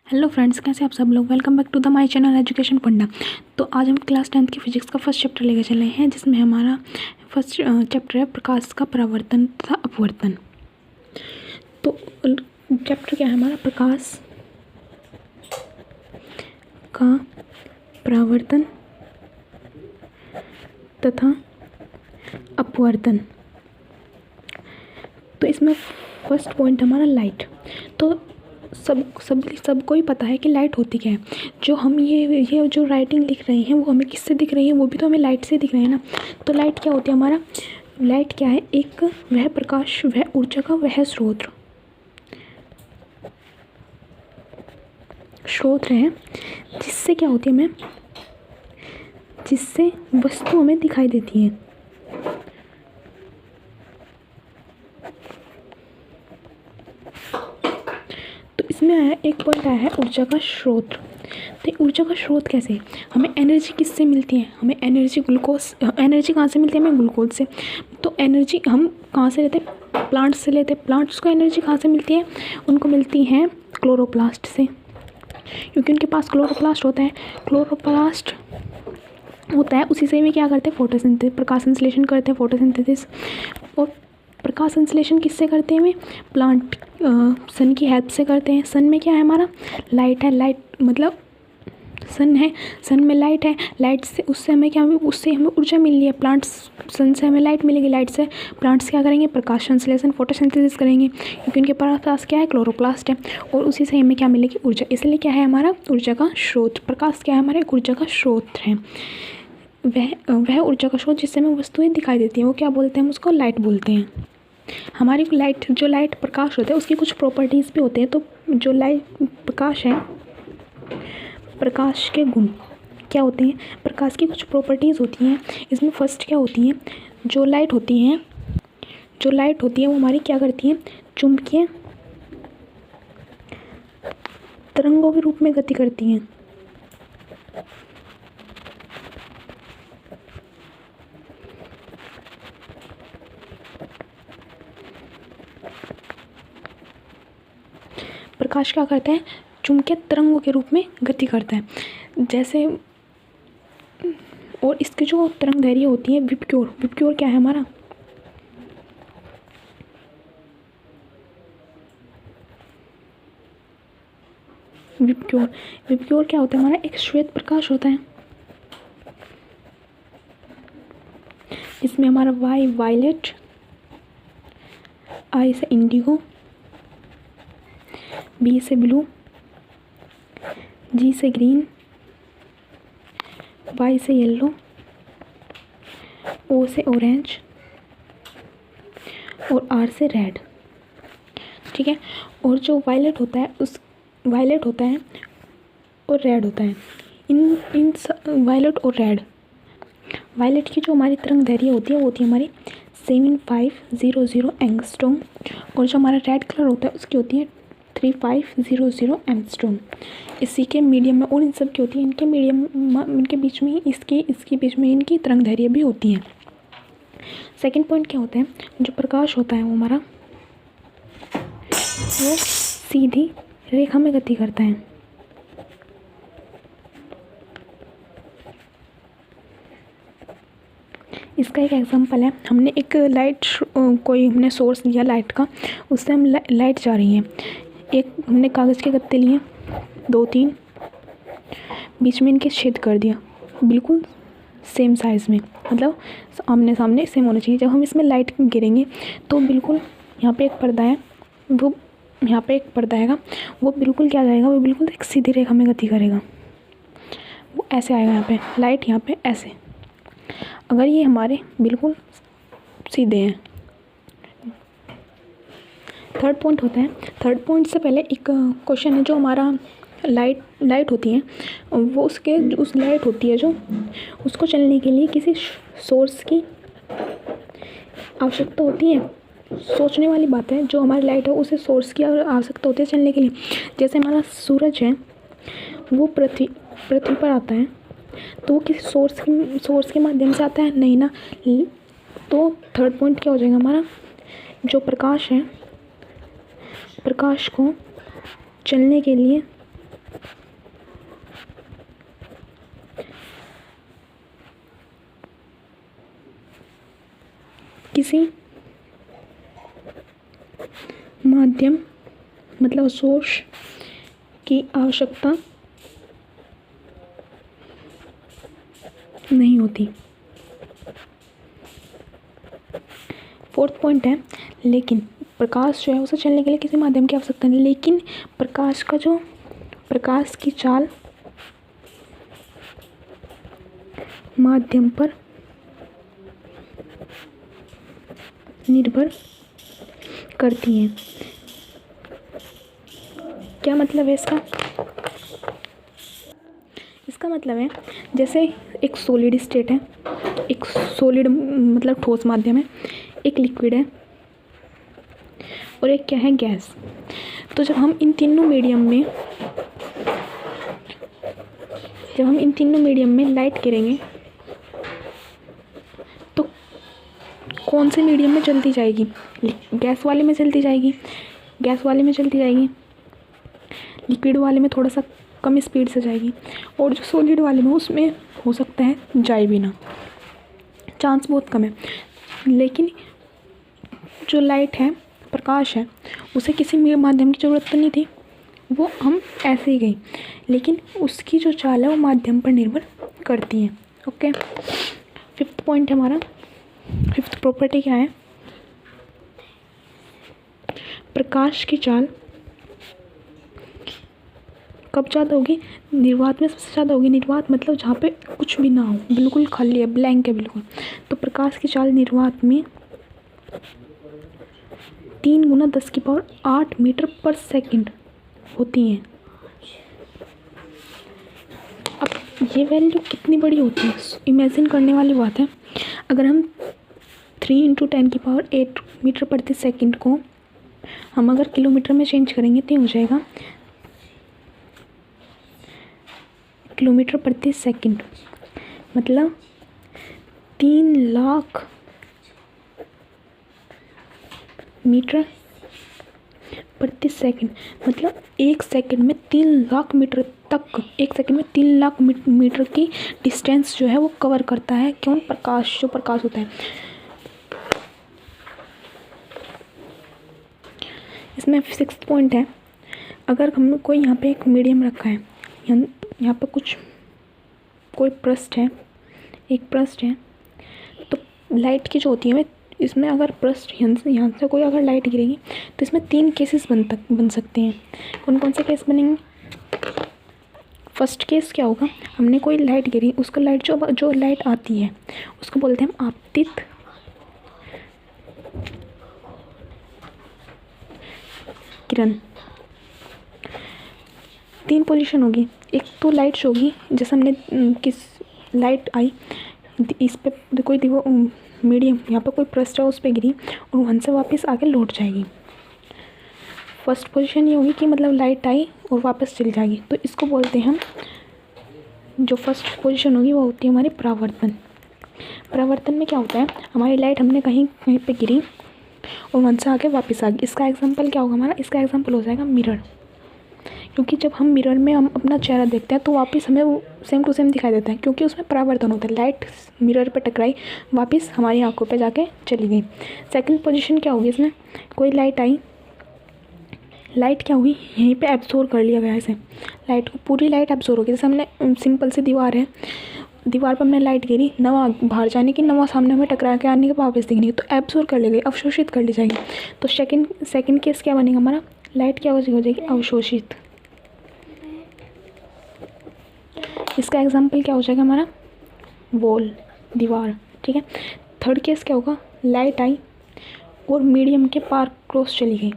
Hello friends, कैसे आप सब लोग। Welcome back to the my channel education funda. तो आज हम क्लास 10th की फिजिक्स का फर्स्ट चैप्टर लेकर चले हैं, जिसमें हमारा फर्स्ट चैप्टर है प्रकाश का परावर्तन तथा अपवर्तन। तो चैप्टर क्या है हमारा? प्रकाश का परावर्तन तथा अपवर्तन। तो इसमें फर्स्ट पॉइंट हमारा लाइट। तो सबको ही पता है कि लाइट होती क्या है। जो हम ये जो राइटिंग लिख रहे हैं वो हमें किससे दिख रही है? वो भी तो हमें लाइट से दिख रहे हैं ना। तो लाइट क्या होती है हमारा? लाइट क्या है? एक वह प्रकाश, वह ऊर्जा का वह स्रोत है जिससे क्या होती है हमें, जिससे वस्तु हमें दिखाई देती है। इसमें आया एक पॉइंट आया है ऊर्जा का स्रोत। तो ऊर्जा का स्रोत कैसे? हमें एनर्जी किससे मिलती है? हमें एनर्जी एनर्जी कहाँ से मिलती है? हमें ग्लूकोज से। तो एनर्जी हम कहाँ से लेते हैं? प्लांट्स से लेते हैं। प्लांट्स को एनर्जी कहाँ से मिलती है? उनको मिलती है क्लोरोप्लास्ट से, क्योंकि उनके पास क्लोरोप्लास्ट होता है। क्लोरोप्लास्ट होता है, उसी से वे क्या करते हैं? फोटोसिंथेसिस, प्रकाश संश्लेषण करते हैं, फोटोसिंथेसिस। और प्रकाश संश्लेषण किससे करते हैं? वे प्लांट सन की हेल्प से करते हैं। सन में क्या है हमारा? लाइट है। लाइट मतलब सन है, सन में लाइट है। लाइट से उससे हमें क्या, उससे हमें ऊर्जा मिल रही है। प्लांट्स, सन से हमें लाइट मिलेगी, लाइट से प्लांट्स क्या करेंगे? प्रकाश संश्लेषण, फोटोसिंथेसिस करेंगे, क्योंकि उनके पास क्या है? क्लोरोप्लास्ट है। और उसी से हमें क्या मिलेगी? ऊर्जा। इसलिए क्या है हमारा? ऊर्जा का स्रोत। प्रकाश क्या है हमारा? एक ऊर्जा का स्रोत है। वह ऊर्जा का स्रोत जिससे हमें वस्तुएं दिखाई देती हैं, वो क्या बोलते हैं? हम उसको लाइट बोलते हैं। हमारी लाइट प्रकाश होता है, उसकी कुछ प्रॉपर्टीज़ भी होते हैं। तो जो लाइट प्रकाश है, प्रकाश के गुण क्या होते हैं? प्रकाश की कुछ प्रॉपर्टीज़ होती हैं। इसमें फर्स्ट क्या होती है? जो लाइट होती है वो हमारी क्या करती है? चुंबकीय तरंगों के रूप में गति करती हैं। प्रकाश क्या करता है? चुंबकीय तरंगों के रूप में गति करता है। जैसे, और इसकी जो तरंगदैर्घ्य होती है विपक्योर क्या है हमारा? विपक्योर क्या होता है हमारा? एक श्वेत प्रकाश होता है। इसमें हमारा वाई वायलेट, आई से इंडिगो, बी से ब्लू, जी से ग्रीन, वाई से येलो, ओ से ऑरेंज और आर से रेड। ठीक है। और जो वायलेट होता है और रेड होता है। इन वायलेट और रेड, वायलेट की जो हमारी तरंगदैर्घ्य होती है वो होती है हमारी 7500 एंगस्ट्रॉम। और जो हमारा रेड कलर होता है उसकी होती है 3500 एंगस्ट्रॉम। इसी के मीडियम में, और इन सब की होती है इनके मीडियम, इनके बीच में इसके बीच में इनकी तरंगदैर्घ्य भी होती है। सेकंड पॉइंट क्या होता है? जो प्रकाश होता है वो हमारा, वो सीधी रेखा में गति करता है। इसका एक एग्जांपल है, हमने एक हमने सोर्स लिया लाइट का, उससे हम लाइट जा रही है। एक हमने कागज़ के गत्ते लिए 2-3, बीच में इनके छेद कर दिया, बिल्कुल सेम साइज़ में, मतलब आमने सामने सेम होना चाहिए। जब हम इसमें लाइट गिरेंगे तो बिल्कुल यहाँ पे एक पर्दा है, वो यहाँ पे एक पर्दा आएगा, वो बिल्कुल क्या जाएगा? वो बिल्कुल एक सीधी रेखा में गति करेगा। वो ऐसे आएगा, यहाँ पे लाइट, यहाँ पे ऐसे। अगर ये हमारे बिल्कुल सीधे हैं। थर्ड पॉइंट होता है, थर्ड पॉइंट से पहले एक क्वेश्चन है। जो हमारा लाइट होती है, वो उस लाइट होती है जो, उसको चलने के लिए किसी सोर्स की आवश्यकता होती है। सोचने वाली बात है, जो हमारी लाइट है उसे सोर्स की आवश्यकता होती है चलने के लिए। जैसे हमारा सूरज है, वो पृथ्वी पर आता है, तो वो किसी सोर्स के माध्यम से आता है नहीं ना। तो थर्ड पॉइंट क्या हो जाएगा हमारा? जो प्रकाश है, प्रकाश को चलने के लिए किसी माध्यम मतलब सोर्स की आवश्यकता नहीं होती। फोर्थ पॉइंट है लेकिन प्रकाश जो है उसे चलने के लिए किसी माध्यम की आवश्यकता नहीं, लेकिन प्रकाश की चाल माध्यम पर निर्भर करती हैं। क्या मतलब है इसका? इसका मतलब है जैसे एक सॉलिड स्टेट है, एक सॉलिड मतलब ठोस माध्यम है, एक लिक्विड है और एक क्या है, गैस। तो जब हम इन तीनों मीडियम में लाइट गिरेंगे तो कौन से मीडियम में चलती जाएगी? गैस वाले में चलती जाएगी, लिक्विड वाले में थोड़ा सा कम स्पीड से जाएगी, और जो सॉलिड वाले में उसमें हो सकता है जाए भी ना, चांस बहुत कम है। लेकिन जो लाइट है, प्रकाश है, उसे किसी माध्यम की ज़रूरत तो नहीं थी, वो हम ऐसे ही गई, लेकिन उसकी जो चाल है वो माध्यम पर निर्भर करती है। ओके, फिफ्थ पॉइंट है हमारा, फिफ्थ प्रॉपर्टी क्या है? प्रकाश की चाल कब ज़्यादा होगी? निर्वात में सबसे ज़्यादा होगी। निर्वात मतलब जहाँ पे कुछ भी ना हो, बिल्कुल खाली है, ब्लैंक है बिल्कुल। तो प्रकाश की चाल निर्वात में 3 गुना 10⁸ मीटर पर सेकंड होती हैं। अब ये वैल्यू कितनी बड़ी होती है, इमेजिन करने वाली बात है। अगर हम 3 × 10⁸ मीटर प्रति सेकंड को हम अगर किलोमीटर में चेंज करेंगे तो हो जाएगा किलोमीटर प्रति सेकंड, मतलब 3 लाख मीटर प्रति सेकंड, मतलब 1 सेकंड में 3 लाख मीटर तक, 1 सेकंड में 3 लाख मीटर की डिस्टेंस जो है वो कवर करता है। क्यों? प्रकाश, जो प्रकाश होता है। इसमें सिक्स्थ पॉइंट है, अगर हम कोई यहाँ पे एक मीडियम रखा है, यहाँ पे कोई पृष्ठ है, एक पृष्ठ है, तो लाइट की जो होती है इसमें अगर पृष्ठ यहाँ से कोई अगर लाइट गिरेगी तो इसमें 3 केसेस बन सकते हैं। कौन कौन से केस बनेंगे? फर्स्ट केस क्या होगा? हमने कोई लाइट गिरी, उसका लाइट जो लाइट आती है उसको बोलते हैं हम आपतित किरण। 3 पोजीशन होगी। एक तो लाइट जो होगी, जैसे हमने किस लाइट आई, इस पे कोई देखो मीडियम, यहाँ पे कोई पृष्ठ है उस पर गिरी और वहाँ से वापस आके लौट जाएगी। फर्स्ट पोजीशन ये होगी कि मतलब लाइट आई और वापस चली जाएगी, तो इसको बोलते हैं हम, जो फर्स्ट पोजीशन होगी वो होती है हमारी परावर्तन। परावर्तन में क्या होता है? हमारी लाइट हमने कहीं पे गिरी और वहाँ से आके वापस आ गई। इसका एग्जाम्पल क्या होगा हमारा? इसका एग्जाम्पल हो जाएगा मिरर, क्योंकि जब हम मिरर में हम अपना चेहरा देखते हैं तो वापस हमें वो सेम टू सेम दिखाई देता है, क्योंकि उसमें परावर्तन होता है। लाइट मिरर पे टकराई, वापस हमारी आंखों पे जाके चली गई। सेकंड पोजीशन क्या होगी? इसमें कोई लाइट आई, लाइट क्या हुई, यहीं पे एब्जॉर्ब कर लिया गया इसे, लाइट को पूरी लाइट एब्जॉर्ब होगी। जैसे हमने सिंपल सी दीवार है, दीवार पर हमने लाइट गिरी, नवा बाहर जाने की, नवा सामने में टकरा के आने के वापस दिखनी, तो एब्जॉर्ब कर ली गई, अवशोषित कर ली जाएगी। तो सेकंड केस क्या बनेगा हमारा? लाइट क्या हो जाएगी? अवशोषित। इसका एग्जाम्पल क्या हो जाएगा हमारा? वॉल, दीवार। ठीक है। थर्ड केस क्या होगा? लाइट आई और मीडियम के पार क्रॉस चली गई,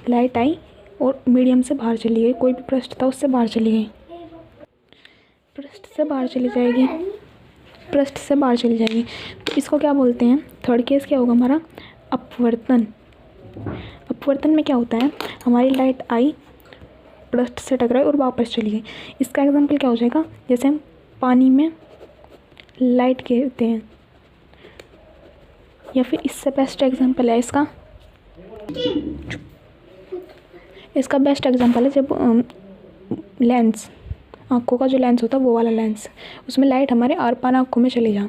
लाइट आई और मीडियम से बाहर चली गई, कोई भी पृष्ठ था उससे बाहर चली गई, पृष्ठ से बाहर चली जाएगी, तो इसको क्या बोलते हैं? थर्ड केस क्या होगा हमारा? अपवर्तन। अपवर्तन में क्या होता है? हमारी लाइट आई, पृष्ठ से टकराई और वापस चली गई। इसका एग्जाम्पल क्या हो जाएगा? जैसे हम पानी में लाइट गिरते हैं, या फिर इससे बेस्ट एग्जाम्पल है इसका बेस्ट एग्जाम्पल है जब लेंस, आँखों का जो लेंस होता है वो वाला लेंस, उसमें लाइट हमारे आर पार आँखों में चली जाए,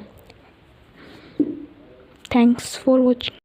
थैंक्स फॉर वॉचिंग।